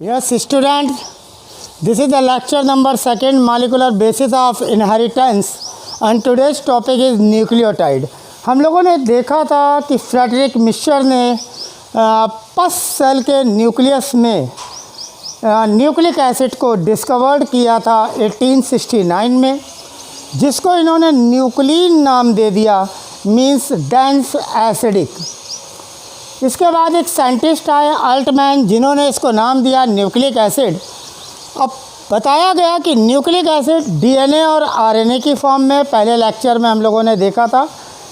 Yes, student, this is the lecture number 2, molecular basis of inheritance, and today's topic is nucleotide. हम लोगों ने देखा था कि फ्रेडरिक मिश्र ने पस सेल के न्यूक्लियस में न्यूक्लिक एसिड को डिस्कवर्ड किया था 1869 में, जिसको इन्होंने न्यूक्लिन नाम दे दिया, मीन्स डेंस एसिडिक। इसके बाद एक साइंटिस्ट आए अल्टमैन, जिन्होंने इसको नाम दिया न्यूक्लिक एसिड। अब बताया गया कि न्यूक्लिक एसिड डीएनए और आरएनए की फॉर्म में, पहले लेक्चर में हम लोगों ने देखा था,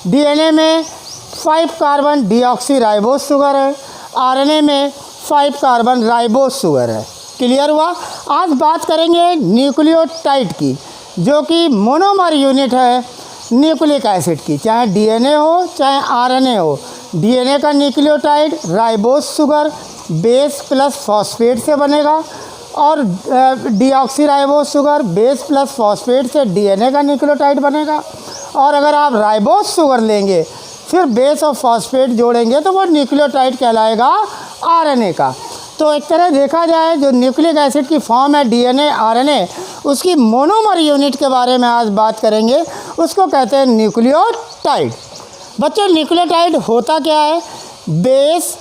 डीएनए में 5 कार्बन डीऑक्सी राइबोज शुगर है, आरएनए में 5 कार्बन राइबोज शुगर है। क्लियर हुआ। आज बात करेंगे न्यूक्लियोटाइड की, जो कि मोनोमर यूनिट है न्यूक्लिक एसिड की, चाहे डीएनए हो चाहे आरएनए हो। डीएनए का nucleotide ribose sugar base plus phosphate से बनेगा, और deoxy ribose sugar base plus phosphate से डीएनए का न्यूक्लियोटाइड बनेगा। और अगर आप राइबोज शुगर लेंगे फिर बेस और फॉस्फेट जोड़ेंगे तो वो न्यूक्लियोटाइड कहलाएगा आरएनए का। तो एक तरह देखा जाए जो न्यूक्लिक एसिड की फॉर्म है डीएनए आरएनए, उसकी मोनोमर यूनिट के बारे में आज बात करेंगे, उसको कहते हैं न्यूक्लियोटाइड। बच्चों, न्यूक्लियोटाइड होता क्या है? बेस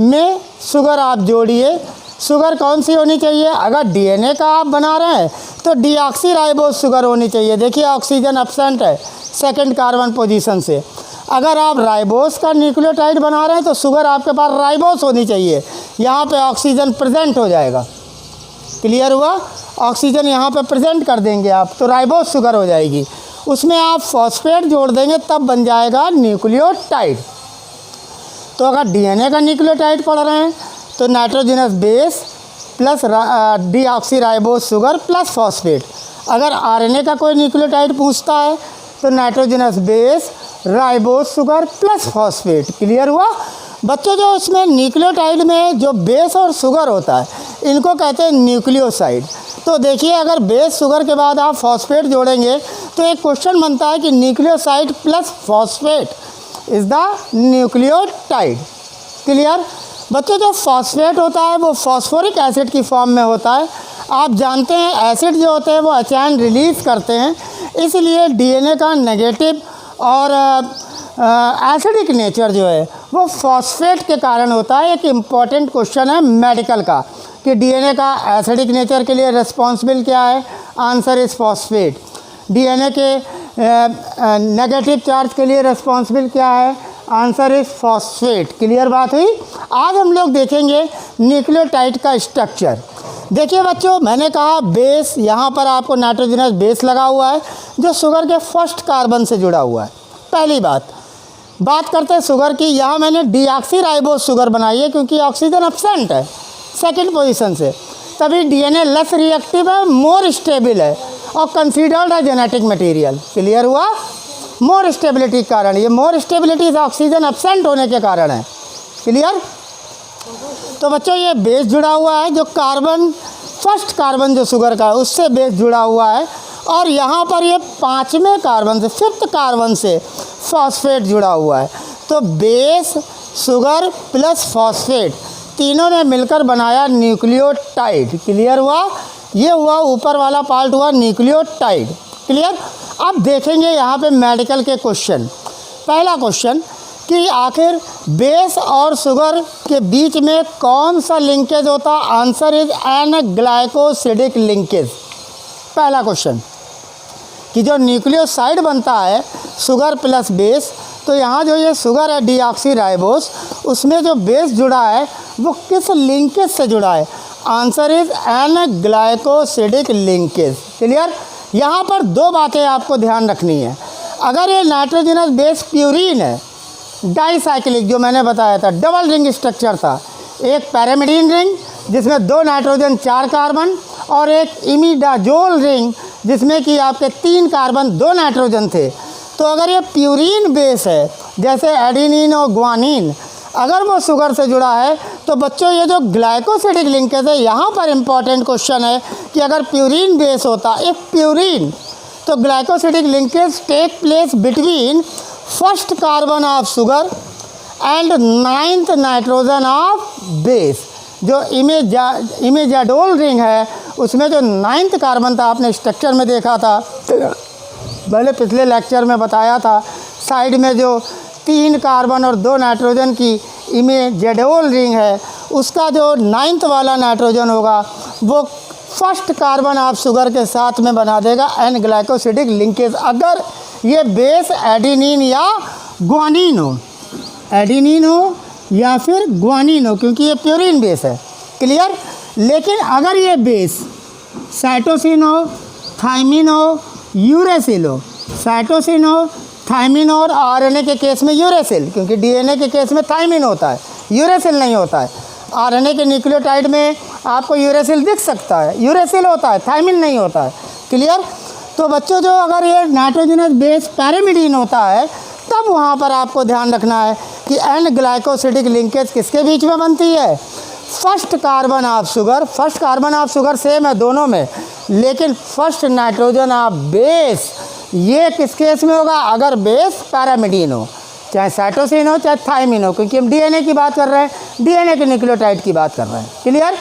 में शुगर आप जोड़िए। शुगर कौन सी होनी चाहिए? अगर डीएनए का आप बना रहे हैं तो डीऑक्सी राइबोज शुगर होनी चाहिए। देखिए ऑक्सीजन एब्सेंट है सेकंड कार्बन पोजीशन से। अगर आप राइबोज का न्यूक्लियोटाइड बना रहे हैं तो शुगर आपके पास राइबोज होनी चाहिए, यहाँ पे ऑक्सीजन प्रेजेंट हो जाएगा। क्लियर हुआ। ऑक्सीजन यहाँ पे प्रेजेंट कर देंगे आप तो राइबोज शुगर हो जाएगी, उसमें आप फॉस्फेट जोड़ देंगे तब बन जाएगा न्यूक्लियोटाइड। तो अगर डीएनए का न्यूक्लियोटाइड पढ़ रहे हैं तो nitrogenous base plus deoxy ribose sugar plus phosphate. अगर आरएनए का कोई न्यूक्लियोटाइड पूछता है तो nitrogenous base ribose sugar plus phosphate. Clear हुआ। बच्चों, जो इसमें न्यूक्लियोटाइड में जो बेस और शुगर होता है इनको कहते हैं न्यूक्लियोसाइड। तो देखिए अगर बेस शुगर के बाद आप फॉस्फेट जोड़ेंगे तो एक क्वेश्चन बनता है कि nucleoside plus phosphate is the nucleotide. Clear. बच्चों, जो फॉस्फेट होता है वो फॉस्फोरिक एसिड की फॉर्म में होता है। आप जानते हैं एसिड जो होते हैं वो अचायन रिलीज़ करते हैं, इसलिए डीएनए का नेगेटिव और एसिडिक नेचर जो है वो फॉस्फेट के कारण होता है। एक इम्पॉर्टेंट क्वेश्चन है मेडिकल का कि डीएनए का एसिडिक नेचर के लिए रिस्पॉन्सिबल क्या है? Answer is phosphate. डीएनए के नेगेटिव चार्ज के लिए रिस्पॉन्सिबल क्या है? Answer is phosphate. क्लियर बात हुई। आज हम लोग देखेंगे न्यूक्लियोटाइड का स्ट्रक्चर। देखिए बच्चों, मैंने कहा बेस, यहाँ पर आपको नाइट्रोजनस बेस लगा हुआ है जो शुगर के फर्स्ट कार्बन से जुड़ा हुआ है। पहली बात करते हैं शुगर की। यहाँ मैंने डीऑक्सी राइबोज शुगर बनाई है क्योंकि ऑक्सीजन एब्सेंट है सेकंड पोजीशन से, तभी डीएनए लेस रिएक्टिव है, मोर स्टेबल है और कंसीडर्ड है जेनेटिक मटेरियल। क्लियर हुआ। मोर स्टेबिलिटी के कारण, ये मोर स्टेबिलिटी ऑक्सीजन एब्सेंट होने के कारण है। क्लियर। तो बच्चों, ये बेस जुड़ा हुआ है जो कार्बन फर्स्ट कार्बन जो शुगर का है उससे बेस जुड़ा हुआ है, और यहाँ पर ये 5वें कार्बन से, 5th कार्बन से फॉस्फेट जुड़ा हुआ है। तो बेस शुगर प्लस फॉस्फेट तीनों ने मिलकर बनाया न्यूक्लियोटाइड। क्लियर हुआ। ये हुआ ऊपर वाला पार्ट हुआ न्यूक्लियोटाइड। क्लियर। अब देखेंगे यहाँ पे मेडिकल के क्वेश्चन। पहला क्वेश्चन कि आखिर बेस और शुगर के बीच में कौन सा लिंकेज होता? Answer is an glycosidic linkage. पहला क्वेश्चन कि जो न्यूक्लियोसाइड बनता है शुगर प्लस बेस, तो यहाँ जो ये शुगर है डीऑक्सी राइबोज, उसमें जो बेस जुड़ा है वो किस लिंकेज से जुड़ा है? Answer is an glycosidic linkage. Clear. यहाँ पर दो बातें आपको ध्यान रखनी है। अगर ये नाइट्रोजनस बेस प्यूरिन है, डाईसाइक्लिक जो मैंने बताया था, डबल रिंग स्ट्रक्चर था, एक पैरामिडीन रिंग जिसमें 2 नाइट्रोजन 4 कार्बन, और एक इमिडाजोल रिंग जिसमें कि आपके 3 कार्बन 2 नाइट्रोजन थे। तो अगर ये प्यूरिन बेस है जैसे एडिनिन और ग्वानिन, अगर वो शुगर से जुड़ा है तो बच्चों ये जो ग्लाइकोसिडिक लिंकेज है, यहाँ पर इम्पॉर्टेंट क्वेश्चन है कि अगर प्यूरिन बेस होता, इफ प्यूरिन, तो glycosidic linkage take place between first carbon of sugar and 9th nitrogen of base. जो इमेजाडोल रिंग है उसमें जो 9th कार्बन था, आपने स्ट्रक्चर में देखा था, पहले पिछले लेक्चर में बताया था, साइड में जो 3 कार्बन और 2 नाइट्रोजन की इमेजाडोल रिंग है, उसका जो 9th वाला नाइट्रोजन होगा वो फर्स्ट कार्बन आप शुगर के साथ में बना देगा एन ग्लाइकोसिडिक लिंकेज, अगर ये बेस एडिनिन या ग्वानिन हो, एडिनिन हो या फिर ग्वानिन हो, क्योंकि ये प्यूरिन बेस है। क्लियर। लेकिन अगर ये बेस साइटोसिन हो, थाइमिन हो, यूरेसिल हो, साइटोसिन हो, थाइमिन और आरएनए के केस में यूरेसिल, क्योंकि डीएनए के केस में थाइमिन होता है, यूरेसिल नहीं होता है। आरएनए के न्यूक्लियोटाइड में आपको यूरेसिल दिख सकता है, यूरेसिल होता है, थाइमिन नहीं होता है। क्लियर। तो बच्चों जो अगर ये नाइट्रोजनस बेस पैरामिडीन होता है तब वहाँ पर आपको ध्यान रखना है कि एन ग्लाइकोसिडिक लिंकेज किसके बीच में बनती है, first carbon of sugar. First carbon of sugar same है दोनों में, लेकिन फर्स्ट नाइट्रोजन ऑफ बेस ये किस केस में होगा, अगर बेस पैरामिडीन हो, चाहे साइटोसिन हो चाहे थाइमिन हो, क्योंकि हम डीएनए की बात कर रहे हैं, डीएनए के न्यूक्लियोटाइड की बात कर रहे हैं। क्लियर।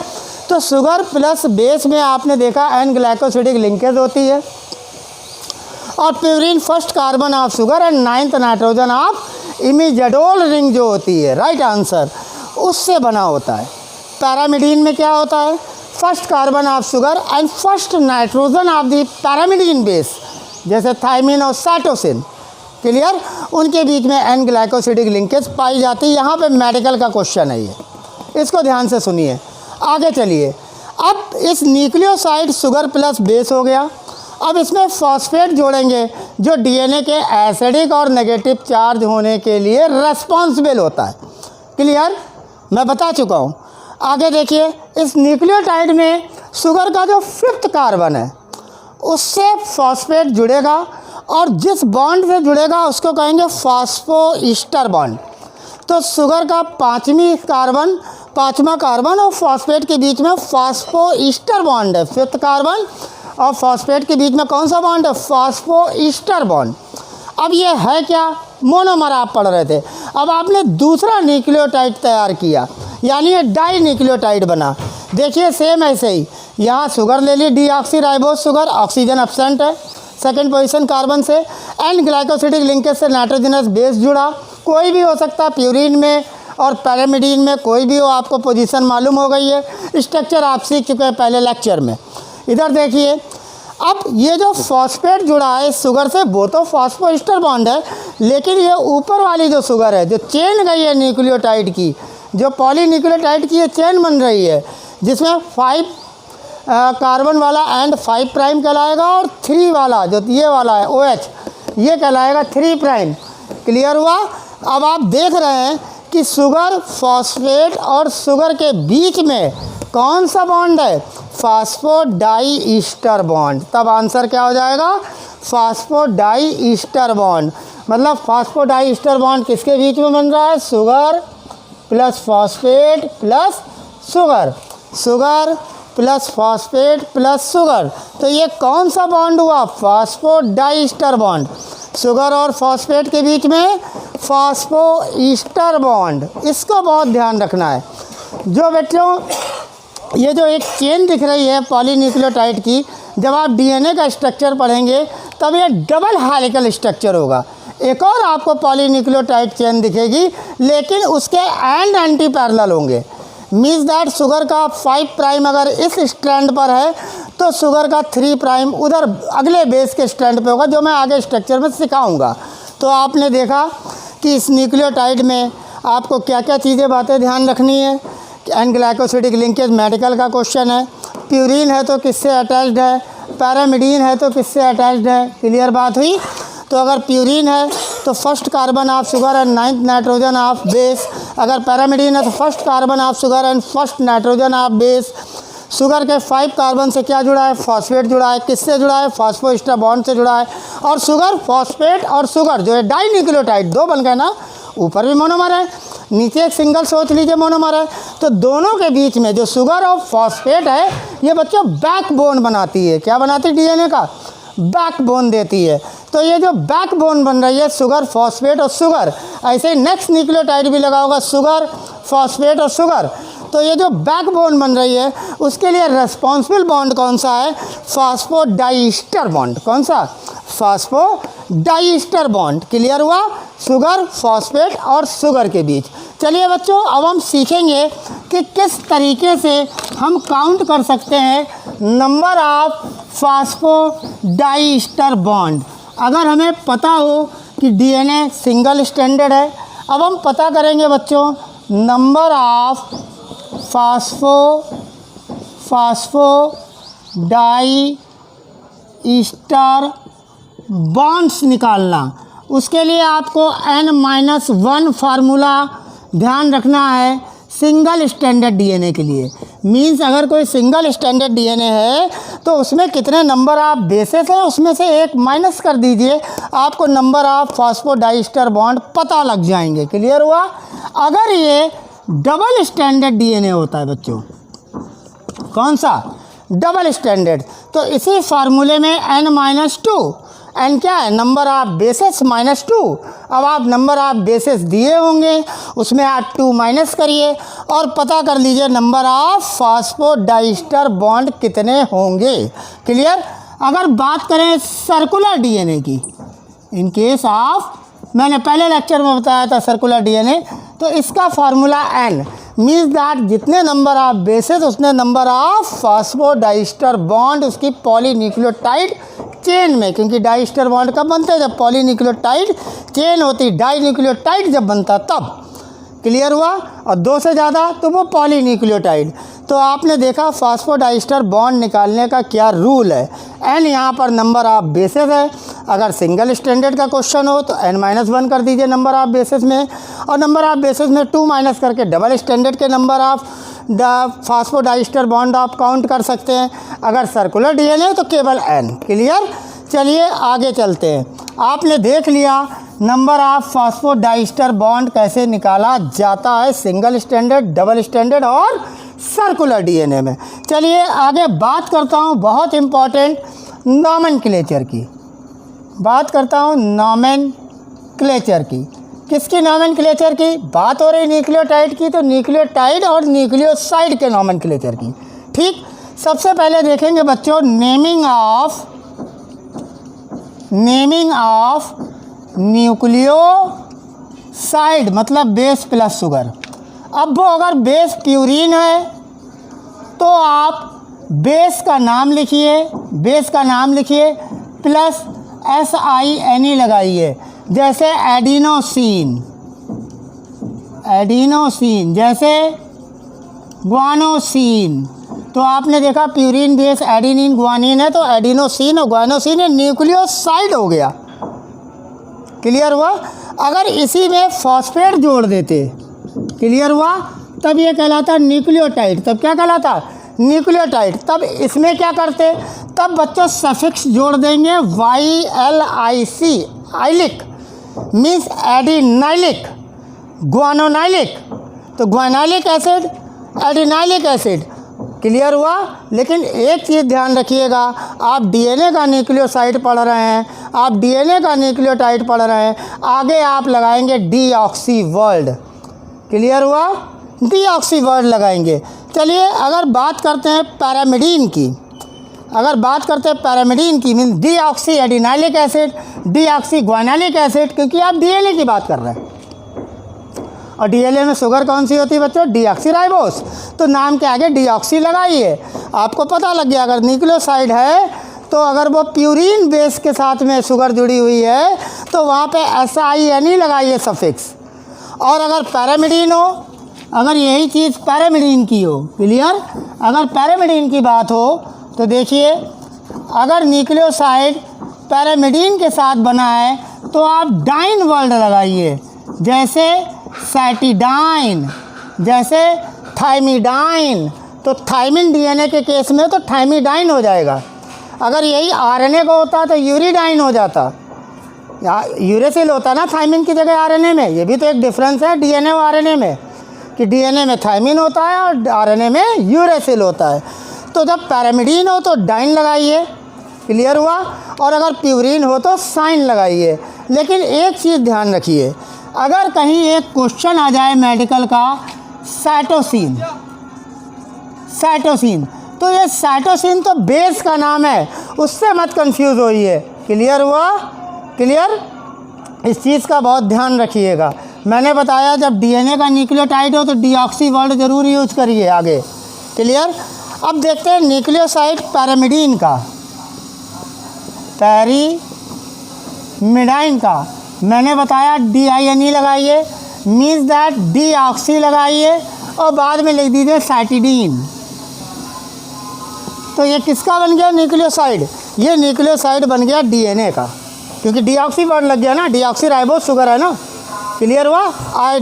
तो शुगर प्लस बेस में आपने देखा एन ग्लाइकोसिडिक लिंकेज होती है, और purine first carbon of sugar and 9th nitrogen of imidazole ring जो होती है, राइट आंसर, उससे बना होता है। पैरामिडीन में क्या होता है, first carbon of sugar and first nitrogen of the pyrimidine base, जैसे थाइमिन और साइटोसिन। क्लियर। उनके बीच में एन ग्लाइकोसिडिक लिंकेज पाई जाती है। यहाँ पे मेडिकल का क्वेश्चन है ये, इसको ध्यान से सुनिए। आगे चलिए। अब इस न्यूक्लियोसाइड शुगर प्लस बेस हो गया, अब इसमें फॉस्फेट जोड़ेंगे जो डीएनए के एसिडिक और नेगेटिव चार्ज होने के लिए रेस्पॉन्सिबल होता है। क्लियर। मैं बता चुका हूँ। आगे देखिए, इस न्यूक्लियोटाइड में शुगर का जो 5th कार्बन है उससे फॉस्फेट जुड़ेगा, और जिस बॉन्ड से जुड़ेगा उसको कहेंगे फॉस्फोईस्टर बॉन्ड। तो शुगर का 5वां कार्बन और फॉस्फेट के बीच में फॉस्फोईस्टर बॉन्ड है। 5th कार्बन और फॉस्फेट के बीच में कौन सा बॉन्ड है, फॉस्फोईस्टर बॉन्ड। अब ये है क्या, मोनोमर आप पढ़ रहे थे। अब आपने दूसरा न्यूक्लियोटाइड तैयार किया, यानी ये डाई न्यूक्लियोटाइड बना। देखिए सेम ऐसे ही, यहाँ शुगर ले ली, डीऑक्सीराइबोस शुगर, ऑक्सीजन एब्सेंट है, 2nd पोजीशन कार्बन से, एन ग्लाइकोसिडिक लिंकेज से नाइट्रोजनस बेस जुड़ा, कोई भी हो सकता, प्यूरिन में और पैरामिडीन में कोई भी हो, आपको पोजीशन मालूम हो गई है, स्ट्रक्चर आप सीख चुके हैं पहले लेक्चर में। इधर देखिए, अब ये जो फॉस्फेट जुड़ा है इस शुगर से, वो तो फॉस्फोईस्टर बॉन्ड है, लेकिन ये ऊपर वाली जो शुगर है, जो चेन गई है न्यूक्लियोटाइड की, जो पॉलीन्यूक्लियोटाइड की ये चेन बन रही है, जिसमें 5 कार्बन वाला एंड 5 प्राइम कहलाएगा, और 3 वाला जो ये वाला है OH, ये कहलाएगा 3 प्राइम। क्लियर हुआ। अब आप देख रहे हैं कि शुगर, फॉस्फेट और शुगर के बीच में कौन सा बॉन्ड है, फॉस्फोडाईईस्टर बॉन्ड। तब आंसर क्या हो जाएगा, फॉस्फोडाईईस्टर बॉन्ड। मतलब फॉस्फोडाईईस्टर बॉन्ड किसके बीच में बन रहा है, sugar plus phosphate plus sugar, sugar plus phosphate plus sugar. तो ये कौन सा बॉन्ड हुआ, फॉस्फोडाईईस्टर बॉन्ड। शुगर और फॉस्फेट के बीच में फॉस्फोईस्टर बॉन्ड, इसको बहुत ध्यान रखना है। जो बच्चों ये जो एक चेन दिख रही है पॉलीन्यूक्लियोटाइड की, जब आप डीएनए का स्ट्रक्चर पढ़ेंगे तब ये डबल हेलिकल स्ट्रक्चर होगा। एक और आपको पॉलीन्यूक्लियोटाइड चेन दिखेगी, लेकिन उसके एंड एंटी पैरेलल होंगे। मीन्स दैट शुगर का 5 प्राइम अगर इस स्ट्रैंड पर है तो शुगर का 3 प्राइम उधर अगले बेस के स्ट्रैंड पे होगा, जो मैं आगे स्ट्रक्चर में सिखाऊंगा। तो आपने देखा कि इस न्यूक्लियोटाइड में आपको क्या क्या चीज़ें बातें ध्यान रखनी है। एन ग्लाइकोसिडिक लिंकेज मेडिकल का क्वेश्चन है, प्यूरिन है तो किससे अटैच्ड है, पैरामिडीन है तो किससे अटैच्ड है। क्लियर बात हुई। तो अगर प्यूरिन है तो first carbon of sugar and 9th nitrogen of base, अगर पैरामिडीन है तो first carbon of sugar and first nitrogen of base. Sugar के 5 कार्बन से क्या जुड़ा है, फॉस्फेट जुड़ा है, किससे जुड़ा है, फॉस्फोईस्टर बॉन्ड से जुड़ा है। और शुगर, फॉस्फेट और शुगर जो है डाई न्यूक्लियोटाइड, 2 बन गए ना, ऊपर भी मोनोमर है, नीचे एक सिंगल सोच लीजिए मोनोमर है। तो दोनों के बीच में जो शुगर और फॉस्फेट है, ये बच्चों बैकबोन बनाती है। क्या बनाती है, डीएनए का बैकबोन देती है। तो ये जो बैकबोन बन रही है शुगर, फॉस्फेट और शुगर, ऐसे ही नेक्स्ट न्यूक्लियोटाइड भी लगा होगा शुगर, फॉस्फेट और शुगर। तो ये जो बैकबोन बन रही है उसके लिए रेस्पॉन्सिबल बॉन्ड कौन सा है? Phosphodiester bond. कौन सा? Phosphodiester bond. क्लियर हुआ? शुगर, फॉस्फेट और शुगर के बीच। चलिए बच्चों, अब हम सीखेंगे कि किस तरीके से हम काउंट कर सकते हैं नंबर ऑफ फॉस्फोडाइस्टर बॉन्ड। अगर हमें पता हो कि डीएनए सिंगल स्ट्रैंडेड है, अब हम पता करेंगे बच्चों नंबर ऑफ फॉस्फोडाइस्टर बॉन्ड्स निकालना। उसके लिए आपको n-1 फार्मूला ध्यान रखना है सिंगल स्टैंडर्ड डीएनए के लिए। मींस अगर कोई सिंगल स्टैंडर्ड डीएनए है तो उसमें कितने नंबर ऑफ बेसेस हैं उसमें से एक माइनस कर दीजिए, आपको नंबर ऑफ फॉस्फोडाइस्टर बॉन्ड पता लग जाएंगे। क्लियर हुआ? अगर ये डबल स्टैंडर्ड डीएनए होता है बच्चों, कौन सा? डबल स्टैंडर्ड, तो इसी फार्मूले में n-2, n क्या है? Number of bases -2। अब आप नंबर ऑफ बेसेस दिए होंगे, उसमें आप 2 माइनस करिए और पता कर लीजिए नंबर ऑफ फॉस्फोडाइस्टर बॉन्ड कितने होंगे। क्लियर? अगर बात करें सर्कुलर डीएनए की, इन केस ऑफ, मैंने पहले लेक्चर में बताया था सर्कुलर डीएनए, तो इसका फार्मूला n मीन्स दैट जितने नंबर ऑफ बेसेस उतने नंबर ऑफ फॉस्फोडाइस्टर बॉन्ड उसकी पॉलीन्यूक्लियोटाइड चेन में, क्योंकि डाइस्टर बॉन्ड कब बनते हैं? जब पॉलीन्यूक्लियोटाइड चेन होती, डाइन्यूक्लियोटाइड जब बनता तब। क्लियर हुआ? और 2 से ज़्यादा तो वो पॉलीन्यूक्लियोटाइड। तो आपने देखा फॉस्फोडाइस्टर बॉन्ड निकालने का क्या रूल है। n यहाँ पर नंबर ऑफ बेसेस है, अगर सिंगल स्टैंडर्ड का क्वेश्चन हो तो n-1 कर दीजिए नंबर ऑफ बेसेस में, और नंबर ऑफ बेसेस में 2 माइनस करके डबल स्टैंडर्ड के नंबर ऑफ फॉस्फोडाइस्टर बॉन्ड आप काउंट कर सकते हैं। अगर सर्कुलर डीएनए तो केवल n। क्लियर? चलिए आगे चलते हैं। आपने देख लिया नंबर ऑफ फॉस्फोडाइस्टर बॉन्ड कैसे निकाला जाता है सिंगल स्टैंडर्ड, डबल स्टैंडर्ड और सर्कुलर डीएनए में। चलिए आगे बात करता हूँ बहुत इम्पॉर्टेंट नॉमेनक्लेचर की। बात करता हूँ नॉमेनक्लेचर की। किसकी नॉमेनक्लेचर की? बात हो रही न्यूक्लियोटाइड की, तो न्यूक्लियोटाइड और न्यूक्लियोसाइड के नॉमेनक्लेचर की। ठीक, सबसे पहले देखेंगे बच्चों नेमिंग ऑफ न्यूक्लियोसाइड, मतलब बेस प्लस शुगर। अब वो अगर बेस प्यूरीन है तो आप बेस का नाम लिखिए, प्लस SINE लगाइए, जैसे एडिनोसिन, जैसे ग्वानोसिन। तो आपने देखा प्यूरीन बेस एडिनिन ग्वानिन है, तो एडिनोसिन और ग्वानोसिन न्यूक्लियोसाइड हो गया। क्लियर हुआ? अगर इसी में फॉस्फेट जोड़ देते, क्लियर हुआ, तब ये कहलाता न्यूक्लियोटाइड। तब क्या कहलाता? न्यूक्लियोटाइड। तब इसमें क्या करते? तब बच्चों सफिक्स जोड़ देंगे YLIC, आइलिक मीन्स एडिनाइलिक, ग्वानोनाइलिक, तो ग्वानाइलिक एसिड, एडिनाइलिक एसिड। क्लियर हुआ? लेकिन एक चीज़ ध्यान रखिएगा, आप डीएनए का न्यूक्लियोसाइड पढ़ रहे हैं, आप डीएनए का न्यूक्लियोटाइड पढ़ रहे हैं, आगे आप लगाएंगे डीऑक्सी वर्ड। क्लियर हुआ? डीऑक्सी वर्ड लगाएंगे। चलिए अगर बात करते हैं पैरामिडीन की, mean deoxy adenylic acid, deoxy guanylic acid, क्योंकि आप डीएनए की बात कर रहे हैं। और डीएनए में शुगर कौन सी होती है बच्चों? डीऑक्सीराइबोस। तो नाम के आगे डीऑक्सी लगाइए, आपको पता लग गया। अगर न्यूक्लियोसाइड है तो अगर वो प्यूरीन बेस के साथ में शुगर जुड़ी हुई है तो वहाँ पे SINE लगाइए सफिक्स। और अगर पैरामिडीन हो, अगर यही चीज़ पैरामिडीन की हो, क्लियर, अगर पैरामिडीन की बात हो तो देखिए, अगर न्यूक्लियोसाइड पैरामिडीन के साथ बना है तो आप डाइन वर्ड लगाइए, जैसे सैटिडाइन, जैसे थाइमिडाइन। तो थाइमिन डीएनए के केस में तो थाइमिडाइन हो जाएगा। अगर यही आरएनए को होता तो यूरिडाइन हो जाता, यूरेसिल होता ना थाइमिन की जगह आरएनए में। ये भी तो एक डिफरेंस है डीएनए और आरएनए में, कि डीएनए में थाइमिन होता है और आरएनए में यूरेसिल होता है। तो जब पैरामिडीन हो तो डाइन लगाइए। क्लियर हुआ? और अगर प्यूरीन हो तो साइन लगाइए। लेकिन एक चीज़ ध्यान रखिए, अगर कहीं एक क्वेश्चन आ जाए मेडिकल का, साइटोसिन, साइटोसिन। तो ये साइटोसिन तो बेस का नाम है, उससे मत कंफ्यूज होइए। क्लियर हुआ? क्लियर? इस चीज़ का बहुत ध्यान रखिएगा। मैंने बताया जब डीएनए का न्यूक्लियोटाइड हो तो डीऑक्सी वर्ड जरूर यूज करिए आगे। क्लियर? अब देखते हैं न्यूक्लियोसाइड पैरामिडीन का, पैरामिडाइन का। मैंने बताया DINE लगाइए, मीन्स दैट डीऑक्सी लगाइए और बाद में लिख दीजिए साइटिडीन। तो ये किसका बन गया न्यूक्लियोसाइड? ये न्यूक्लियोसाइड बन गया डीएनए का, क्योंकि डीऑक्सी वर्ड लग गया ना, डीऑक्सी राइबोज शुगर है ना। क्लियर हुआ?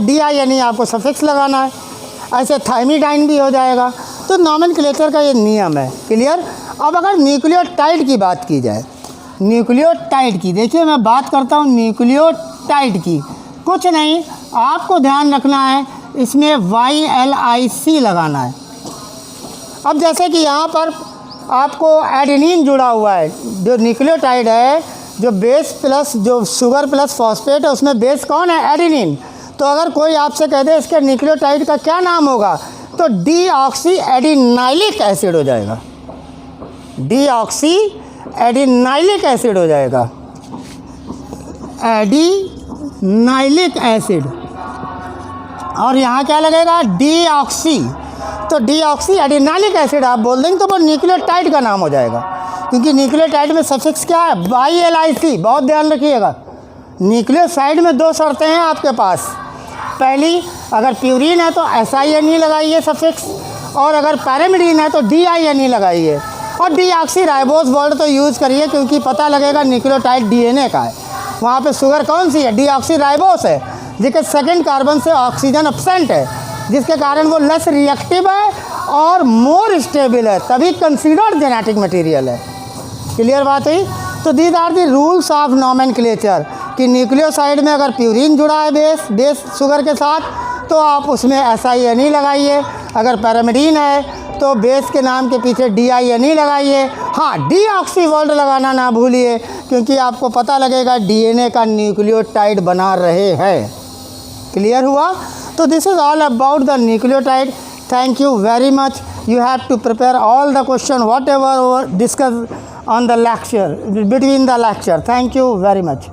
DINE आपको सफिक्स लगाना है, ऐसे थाइमिडाइन भी हो जाएगा। तो नॉमेनक्लेचर का ये नियम है। क्लियर? अब अगर न्यूक्लियोटाइड की बात की जाए, न्यूक्लियोटाइड की, देखिए मैं बात करता हूँ न्यूक्लियोटाइड की, कुछ नहीं आपको ध्यान रखना है, इसमें YLIC लगाना है। अब जैसे कि यहाँ पर आपको एडेनिन जुड़ा हुआ है, जो न्यूक्लियोटाइड है, जो बेस प्लस जो शुगर प्लस फॉस्फेट है, उसमें बेस कौन है? एडेनिन। तो अगर कोई आपसे कह दे इसके न्यूक्लियोटाइड का क्या नाम होगा, तो डीऑक्सी एडिनाइलिक एसिड हो जाएगा। डीऑक्सी एडिनाइलिक एसिड हो जाएगा, एडिनाइलिक एसिड। और यहाँ क्या लगेगा? डीऑक्सी। तो डीऑक्सी एडिनाइलिक एसिड आप बोल देंगे तो वो न्यूक्लियोटाइड का नाम हो जाएगा, क्योंकि न्यूक्लियोटाइड में सफिक्स क्या है? YLIC। बहुत ध्यान रखिएगा। न्यूक्लियोसाइड में दो शर्तें हैं आपके पास। पहली, अगर प्यूरिन है तो SINE लगाइए सफिक्स, और अगर पैरामिडीन है तो DINE लगाइए। और डीऑक्सी राइबोज वर्ड तो यूज़ करिए, क्योंकि पता लगेगा न्यूक्लियोटाइड डीएनए का है। वहाँ पे शुगर कौन सी है? डीऑक्सी राइबोस है, जिसके सेकंड कार्बन से ऑक्सीजन एब्सेंट है, जिसके कारण वो लेस रिएक्टिव है और मोर स्टेबल है, तभी कंसीडर्ड जेनेटिक मटेरियल है। क्लियर बात हुई? तो these are the rules of nomenclature कि न्यूक्लियोसाइड में अगर प्यूरिन जुड़ा है बेस शुगर के साथ तो आप उसमें SINE लगाइए। अगर पैरामिडीन है तो बेस के नाम के पीछे DINE लगाइए। हाँ, डीऑक्सी वर्ड लगाना ना भूलिए, क्योंकि आपको पता लगेगा डीएनए का न्यूक्लियोटाइड बना रहे हैं। क्लियर हुआ? तो this is all about the nucleotide. Thank you very much. You have to prepare all the question whatever discussed on the lecture, between the lecture. Thank you very much.